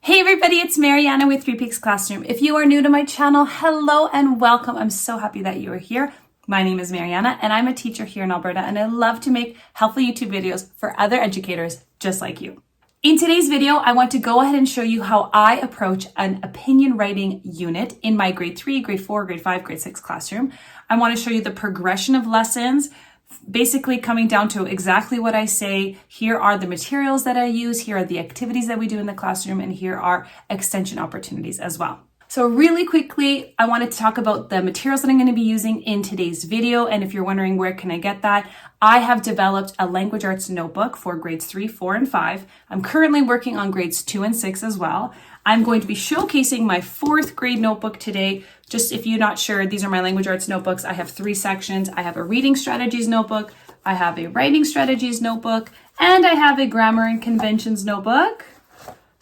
Hey everybody, it's Mariana with 3 Peaks Classroom. If you are new to my channel, hello and welcome. I'm so happy that you are here. My name is Mariana and I'm a teacher here in Alberta, and I love to make helpful YouTube videos for other educators just like you. In today's video, I want to go ahead and show you how I approach an opinion writing unit in my grade 3, grade 4, grade 5, grade 6 classroom. I want to show you the progression of lessons, basically coming down to exactly what I say. Here are the materials that I use, here are the activities that we do in the classroom, and here are extension opportunities as well. So really quickly, I wanted to talk about the materials that I'm going to be using in today's video. And if you're wondering where can I get that, I have developed a language arts notebook for grades 3, 4, and 5. I'm currently working on grades 2 and 6 as well. I'm going to be showcasing my 4th grade notebook today. Just if you're not sure, these are my language arts notebooks. I have 3 sections. I have a reading strategies notebook, I have a writing strategies notebook, and I have a grammar and conventions notebook.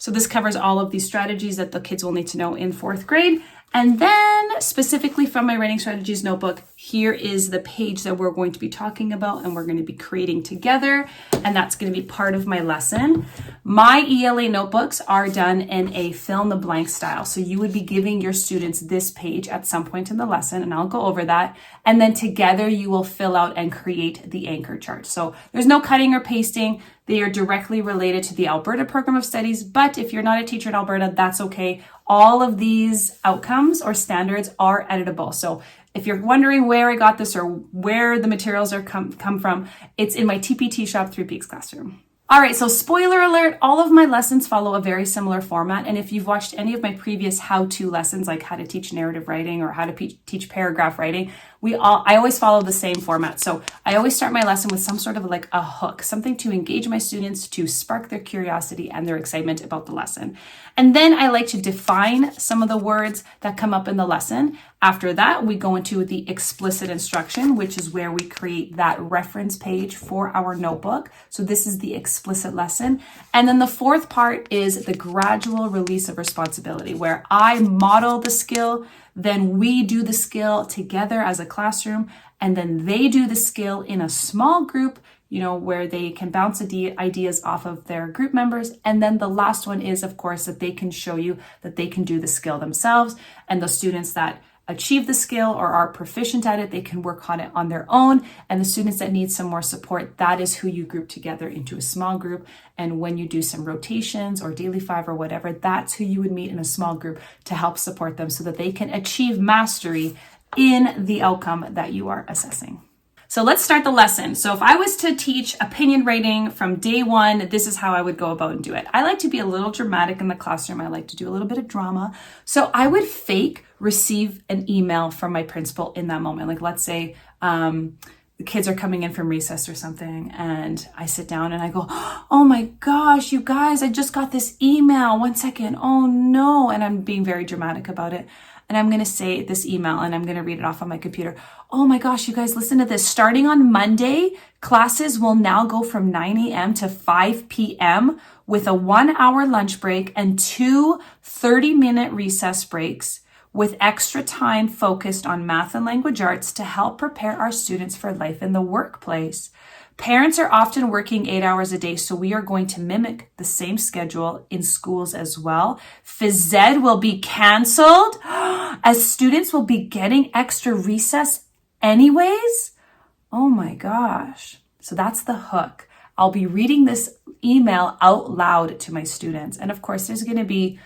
So this covers all of these strategies that the kids will need to know in 4th grade. And then specifically from my writing strategies notebook, here is the page that we're going to be talking about and we're going to be creating together. And that's going to be part of my lesson. My ELA notebooks are done in a fill in the blank style. So you would be giving your students this page at some point in the lesson, and I'll go over that. And then together you will fill out and create the anchor chart. So there's no cutting or pasting. They are directly related to the Alberta Program of Studies, but if you're not a teacher in Alberta, that's okay. All of these outcomes or standards are editable. So if you're wondering where I got this or where the materials are come from, it's in my TPT shop 3 Peaks Classroom. All right, so spoiler alert, all of my lessons follow a very similar format. And if you've watched any of my previous how-to lessons, like how to teach narrative writing or how to teach paragraph writing, I always follow the same format. So I always start my lesson with some sort of like a hook, something to engage my students, to spark their curiosity and their excitement about the lesson. And then I like to define some of the words that come up in the lesson. After that, we go into the explicit instruction, which is where we create that reference page for our notebook. So this is the explicit lesson. And then the 4th part is the gradual release of responsibility, where I model the skill, then we do the skill together as a classroom, and then they do the skill in a small group, where they can bounce ideas off of their group members. And then the last one is, of course, that they can show you that they can do the skill themselves. And the students that achieve the skill or are proficient at it, they can work on it on their own. And the students that need some more support, that is who you group together into a small group. And when you do some rotations or daily 5 or whatever, that's who you would meet in a small group to help support them so that they can achieve mastery in the outcome that you are assessing. So let's start the lesson. So if I was to teach opinion writing from day 1, this is how I would go about and do it. I like to be a little dramatic in the classroom. I like to do a little bit of drama. So I would fake receive an email from my principal in that moment. Like let's say the kids are coming in from recess or something, and I sit down and I go, oh my gosh, you guys, I just got this email. 1 second. Oh no. And I'm being very dramatic about it. And I'm going to say this email and I'm going to read it off on my computer. Oh my gosh, you guys, listen to this. Starting on Monday, classes will now go from 9 a.m. to 5 p.m. with a 1-hour lunch break and 2 30-minute recess breaks, with extra time focused on math and language arts to help prepare our students for life in the workplace. Parents are often working 8 hours a day, so we are going to mimic the same schedule in schools as well. Phys Ed will be canceled as students will be getting extra recess anyways. Oh my gosh. So that's the hook. I'll be reading this email out loud to my students. And of course, there's going to be,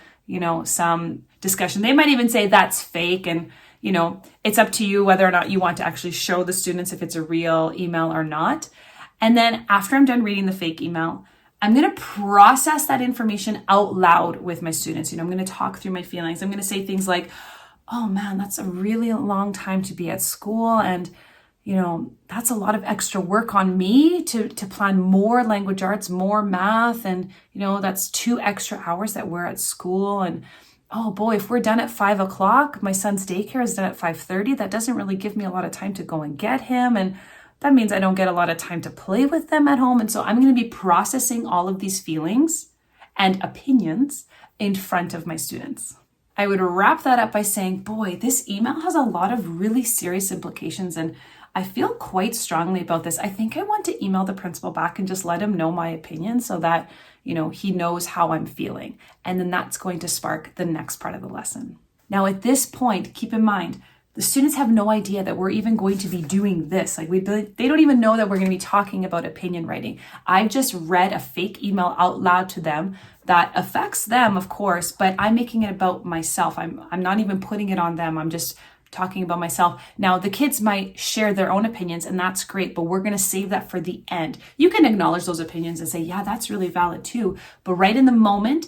some discussion. They might even say that's fake, and it's up to you whether or not you want to actually show the students if it's a real email or not. And then after I'm done reading the fake email, I'm going to process that information out loud with my students. I'm going to talk through my feelings. I'm going to say things like, oh man, that's a really long time to be at school. And, that's a lot of extra work on me to plan more language arts, more math. And, that's 2 extra hours that we're at school. And oh boy, if we're done at 5 o'clock, my son's daycare is done at 5:30. That doesn't really give me a lot of time to go and get him. And that means I don't get a lot of time to play with them at home. And so I'm going to be processing all of these feelings and opinions in front of my students. I would wrap that up by saying, boy, this email has a lot of really serious implications, and I feel quite strongly about this. I think I want to email the principal back and just let him know my opinion so that, he knows how I'm feeling. And then that's going to spark the next part of the lesson. Now, at this point, keep in mind, the students have no idea that we're even going to be doing this. They don't even know that we're going to be talking about opinion writing. I've just read a fake email out loud to them that affects them, of course, but I'm making it about myself. I'm not even putting it on them. I'm just talking about myself. Now, the kids might share their own opinions, and that's great, but we're going to save that for the end. You can acknowledge those opinions and say, yeah, that's really valid too. But right in the moment,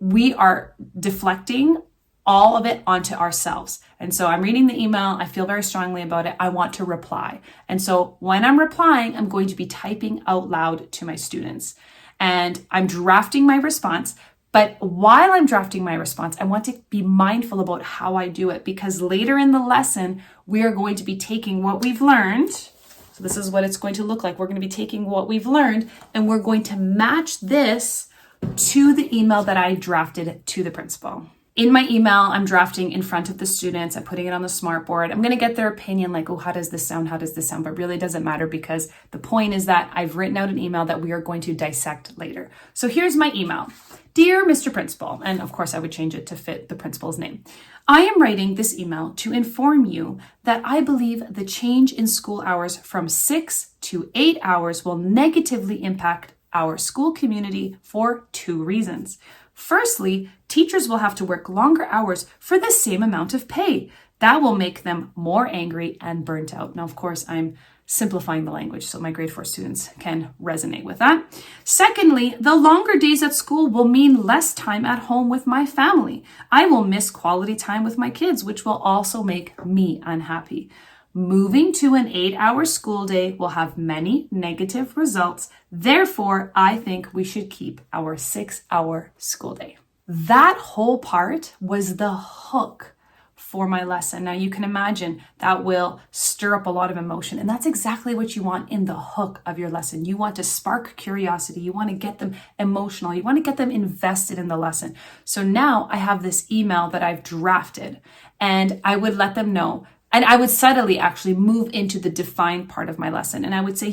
we are deflecting all of it onto ourselves. And so I'm reading the email. I feel very strongly about it. I want to reply. And so when I'm replying, I'm going to be typing out loud to my students. And I'm drafting my response. But while I'm drafting my response, I want to be mindful about how I do it, because later in the lesson, we are going to be taking what we've learned. So this is what it's going to look like. We're going to be taking what we've learned and we're going to match this to the email that I drafted to the principal. In my email, I'm drafting in front of the students. I'm putting it on the smartboard. I'm going to get their opinion like, oh, how does this sound? How does this sound? But really doesn't matter, because the point is that I've written out an email that we are going to dissect later. So here's my email. Dear Mr. Principal, and of course I would change it to fit the principal's name. I am writing this email to inform you that I believe the change in school hours from 6 to 8 hours will negatively impact our school community for 2 reasons. Firstly, teachers will have to work longer hours for the same amount of pay. That will make them more angry and burnt out. Now, of course, I'm simplifying the language so my grade 4 students can resonate with that. Secondly, the longer days at school will mean less time at home with my family. I will miss quality time with my kids, which will also make me unhappy. Moving to an 8-hour school day will have many negative results. Therefore, I think we should keep our 6-hour school day. That whole part was the hook for my lesson. Now you can imagine that will stir up a lot of emotion, and that's exactly what you want in the hook of your lesson. You want to spark curiosity. You want to get them emotional. You want to get them invested in the lesson. So now I have this email that I've drafted, and I would let them know. And I would subtly actually move into the defined part of my lesson. And I would say,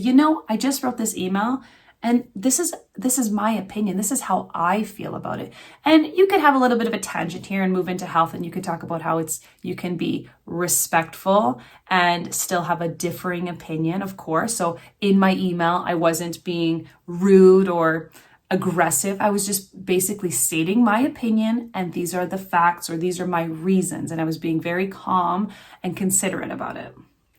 I just wrote this email and this is my opinion. This is how I feel about it. And you could have a little bit of a tangent here and move into health. And you could talk about how you can be respectful and still have a differing opinion, of course. So in my email, I wasn't being rude or aggressive. I was just basically stating my opinion, and these are the facts, or these are my reasons. And I was being very calm and considerate about it.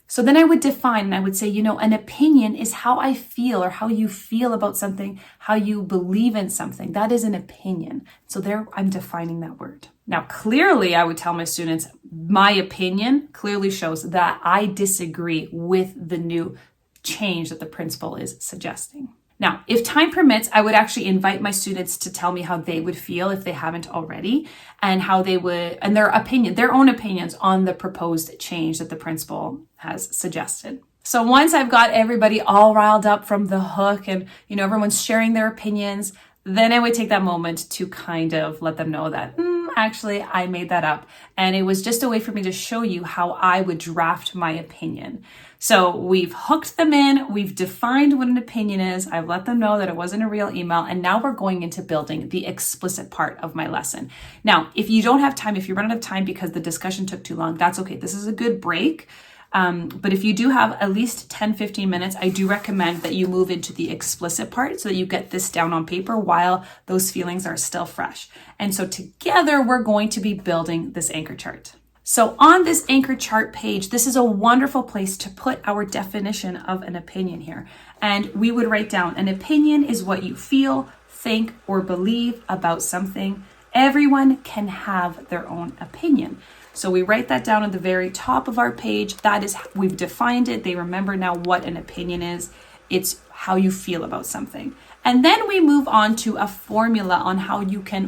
So then I would define, and I would say, an opinion is how I feel, or how you feel about something, how you believe in something. That is an opinion. So there I'm defining that word. Now, clearly I would tell my students, my opinion clearly shows that I disagree with the new change that the principal is suggesting. Now, if time permits, I would actually invite my students to tell me how they would feel if they haven't already, and how they would, and their own opinions on the proposed change that the principal has suggested. So once I've got everybody all riled up from the hook and, everyone's sharing their opinions, then I would take that moment to kind of let them know that, actually, I made that up. And it was just a way for me to show you how I would draft my opinion. So we've hooked them in, we've defined what an opinion is, I've let them know that it wasn't a real email, and now we're going into building the explicit part of my lesson. Now, if you don't have time, if you run out of time because the discussion took too long, that's okay. This is a good break. But if you do have at least 10-15 minutes, I do recommend that you move into the explicit part so that you get this down on paper while those feelings are still fresh. And so together we're going to be building this anchor chart. So on this anchor chart page, this is a wonderful place to put our definition of an opinion here. And we would write down, an opinion is what you feel, think, or believe about something. Everyone can have their own opinion. So we write that down at the very top of our page. That is, we've defined it. They remember now what an opinion is. It's how you feel about something. And then we move on to a formula on how you can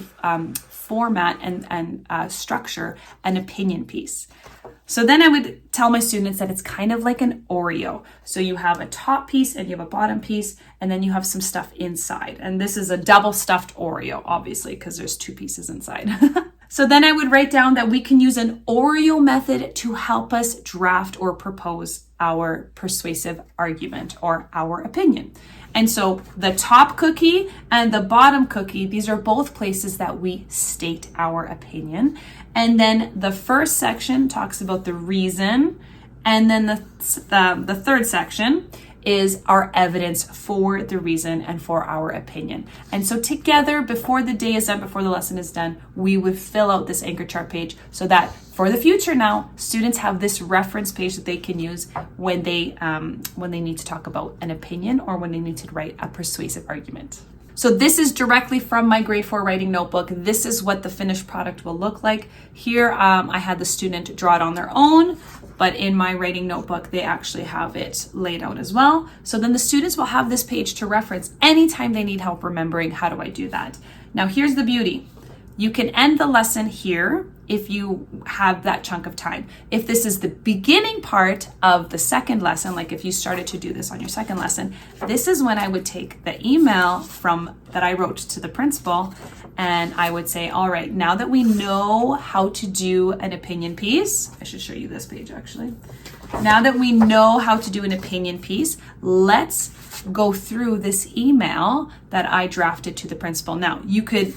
format and structure an opinion piece. So then I would tell my students that it's kind of like an Oreo. So you have a top piece and you have a bottom piece, and then you have some stuff inside. And this is a double stuffed Oreo, obviously, because there's 2 pieces inside. So then I would write down that we can use an Oreo method to help us draft or propose our persuasive argument or our opinion. And so the top cookie and the bottom cookie, these are both places that we state our opinion. And then the first section talks about the reason. And then the third section is our evidence for the reason and for our opinion. And so together, before the day is done, before the lesson is done, we would fill out this anchor chart page so that for the future now, students have this reference page that they can use when they need to talk about an opinion or when they need to write a persuasive argument. So this is directly from my grade 4 writing notebook. This is what the finished product will look like. Here, I had the student draw it on their own, but in my writing notebook, they actually have it laid out as well. So then the students will have this page to reference anytime they need help remembering how do I do that. Now, here's the beauty. You can end the lesson here if you have that chunk of time. If this is the beginning part of the second lesson, like if you started to do this on your second lesson, this is when I would take the email that I wrote to the principal and I would say, all right, now that we know how to do an opinion piece, I should show you this page actually. Now that we know how to do an opinion piece, let's go through this email that I drafted to the principal. Now, you could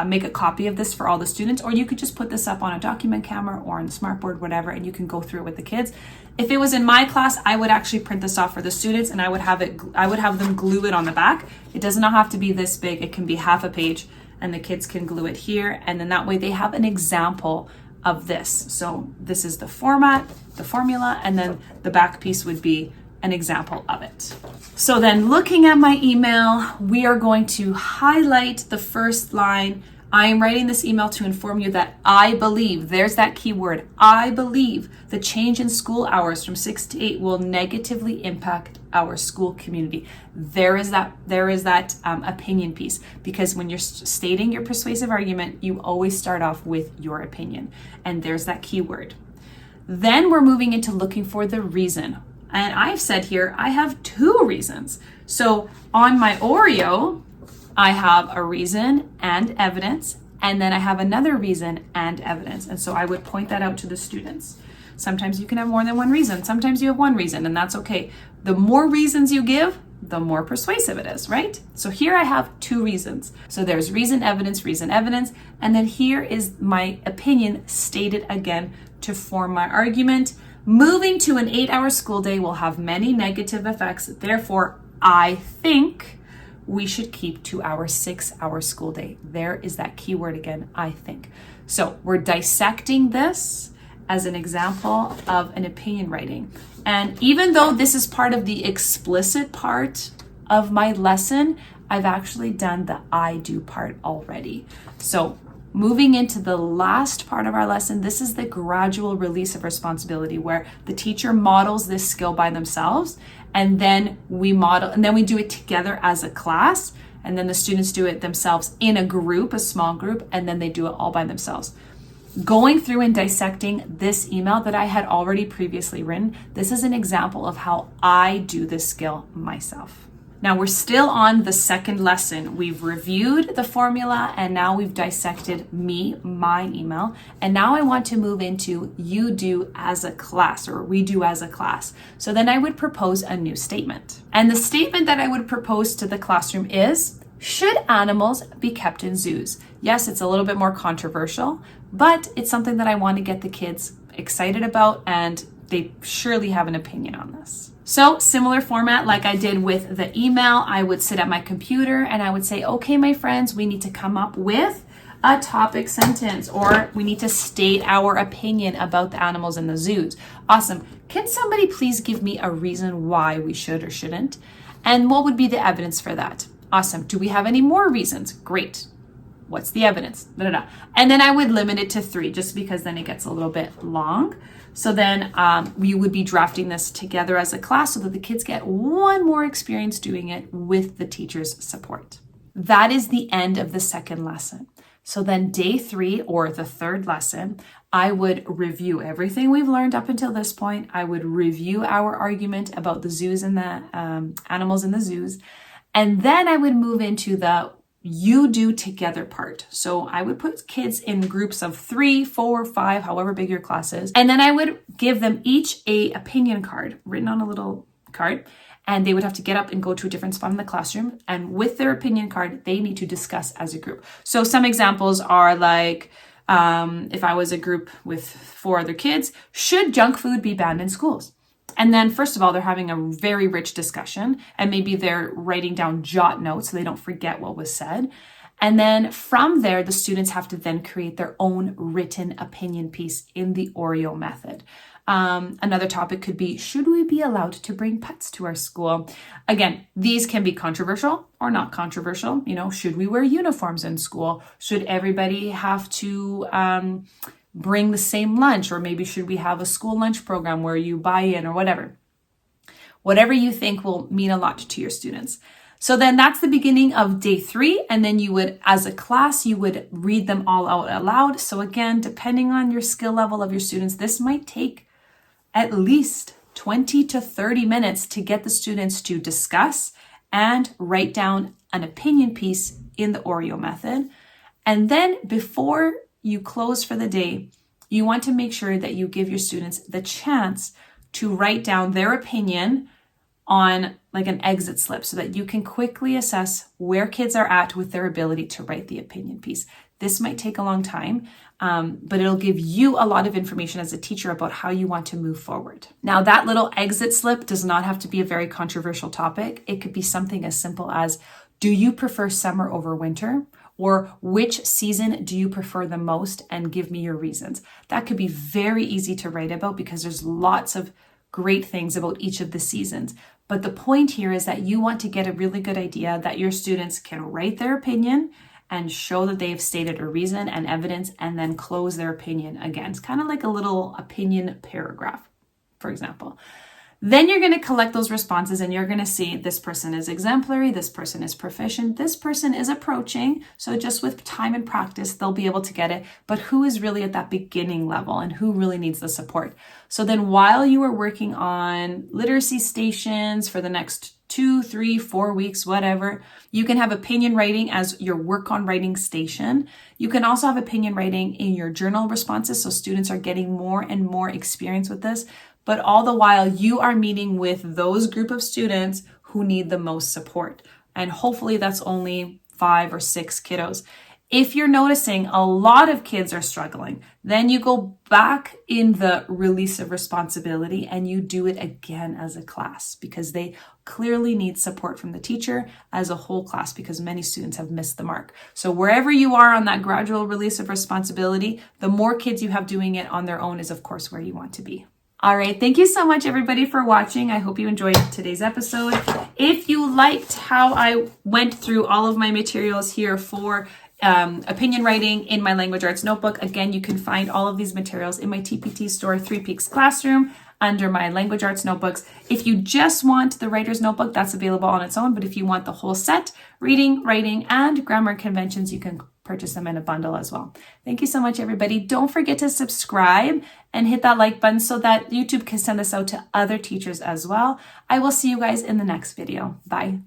make a copy of this for all the students, or you could just put this up on a document camera or on the smartboard, whatever, and you can go through it with the kids. If it was in my class, I would actually print this off for the students and I would have them glue it on the back. It does not have to be this big. It can be half a page and the kids can glue it here. And then that way they have an example of this. So this is the format, the formula, and then the back piece would be an example of it. So then looking at my email, we are going to highlight the first line. I am writing this email to inform you that I believe, there's that key word, I believe the change in school hours from 6 to 8 will negatively impact our school community. There is that opinion piece, because when you're stating your persuasive argument, you always start off with your opinion. And there's that key word. Then we're moving into looking for the reason. And I've said here, I have 2 reasons. So on my Oreo, I have a reason and evidence, and then I have another reason and evidence. And so I would point that out to the students. Sometimes you can have more than one reason. Sometimes you have one reason, and that's okay. The more reasons you give, the more persuasive it is, right? So here I have 2 reasons. So there's reason, evidence, and then here is my opinion stated again to form my argument. Moving to an 8-hour school day will have many negative effects. Therefore, I think we should keep to our 6-hour school day. There is that key word again, I think. So we're dissecting this as an example of an opinion writing. And even though this is part of the explicit part of my lesson, I've actually done the I do part already. So moving into the last part of our lesson, this is the gradual release of responsibility, where the teacher models this skill by themselves, and then we do it together as a class, and then the students do it themselves in a group, a small group, and then they do it all by themselves. Going through and dissecting this email that I had already previously written, this is an example of how I do this skill myself. Now we're still on the second lesson. We've reviewed the formula and now we've dissected my email. And now I want to move into you do as a class, or we do as a class. So then I would propose a new statement. And the statement that I would propose to the classroom is, should animals be kept in zoos? Yes, it's a little bit more controversial, but it's something that I want to get the kids excited about, and they surely have an opinion on this. So similar format like I did with the email, I would sit at my computer and I would say, okay, my friends, we need to come up with a topic sentence, or we need to state our opinion about the animals in the zoos. Awesome. Can somebody please give me a reason why we should or shouldn't? And what would be the evidence for that? Awesome. Do we have any more reasons? Great. What's the evidence? And then I would limit it to 3, just because then it gets a little bit long. So then we would be drafting this together as a class so that the kids get one more experience doing it with the teacher's support. That is the end of the second lesson. So then day 3, or the third lesson, I would review everything we've learned up until this point. I would review our argument about the zoos and the animals in the zoos. And then I would move into the you do together part. So I would put kids in groups of 3, 4, 5, however big your class is. And then I would give them each a opinion card written on a little card. And they would have to get up and go to a different spot in the classroom. And with their opinion card, they need to discuss as a group. So some examples are like, if I was a group with 4 other kids, should junk food be banned in schools? And then first of all, they're having a very rich discussion, and maybe they're writing down jot notes so they don't forget what was said. And then from there, the students have to then create their own written opinion piece in the Oreo method. Another topic could be, should we be allowed to bring pets to our school? Again, these can be controversial or not controversial. You know, should we wear uniforms in school? Should everybody have to bring the same lunch? Or maybe should we have a school lunch program where you buy in or whatever? Whatever you think will mean a lot to your students. So then that's the beginning of day 3. And then you would, as a class, you would read them all out aloud. So again, depending on your skill level of your students, this might take at least 20 to 30 minutes to get the students to discuss and write down an opinion piece in the Oreo method. And then before you close for the day, you want to make sure that you give your students the chance to write down their opinion on like an exit slip so that you can quickly assess where kids are at with their ability to write the opinion piece. This might take a long time, but it'll give you a lot of information as a teacher about how you want to move forward. Now, that little exit slip does not have to be a very controversial topic. It could be something as simple as, do you prefer summer over winter? Or which season do you prefer the most? And give me your reasons. That could be very easy to write about because there's lots of great things about each of the seasons. But the point here is that you want to get a really good idea that your students can write their opinion and show that they've stated a reason and evidence, and then close their opinion again. It's kind of like a little opinion paragraph, for example. Then you're going to collect those responses and you're going to see this person is exemplary, this person is proficient, this person is approaching. So just with time and practice, they'll be able to get it. But who is really at that beginning level and who really needs the support? So then while you are working on literacy stations for the next 2, 3, 4 weeks, whatever, you can have opinion writing as your work on writing station. You can also have opinion writing in your journal responses. So students are getting more and more experience with this. But all the while, you are meeting with those group of students who need the most support. And hopefully that's only 5 or 6 kiddos. If you're noticing a lot of kids are struggling, then you go back in the release of responsibility and you do it again as a class because they clearly need support from the teacher as a whole class because many students have missed the mark. So wherever you are on that gradual release of responsibility, the more kids you have doing it on their own is of course where you want to be. All right, thank you so much everybody for watching. I hope you enjoyed today's episode. If you liked how I went through all of my materials here for opinion writing in my language arts notebook, again, you can find all of these materials in my TPT store, 3 Peaks Classroom, under my language arts notebooks. If you just want the writer's notebook, that's available on its own. But if you want the whole set, reading, writing, and grammar conventions, you can purchase them in a bundle as well. Thank you so much, everybody. Don't forget to subscribe and hit that like button so that YouTube can send this out to other teachers as well. I will see you guys in the next video. Bye.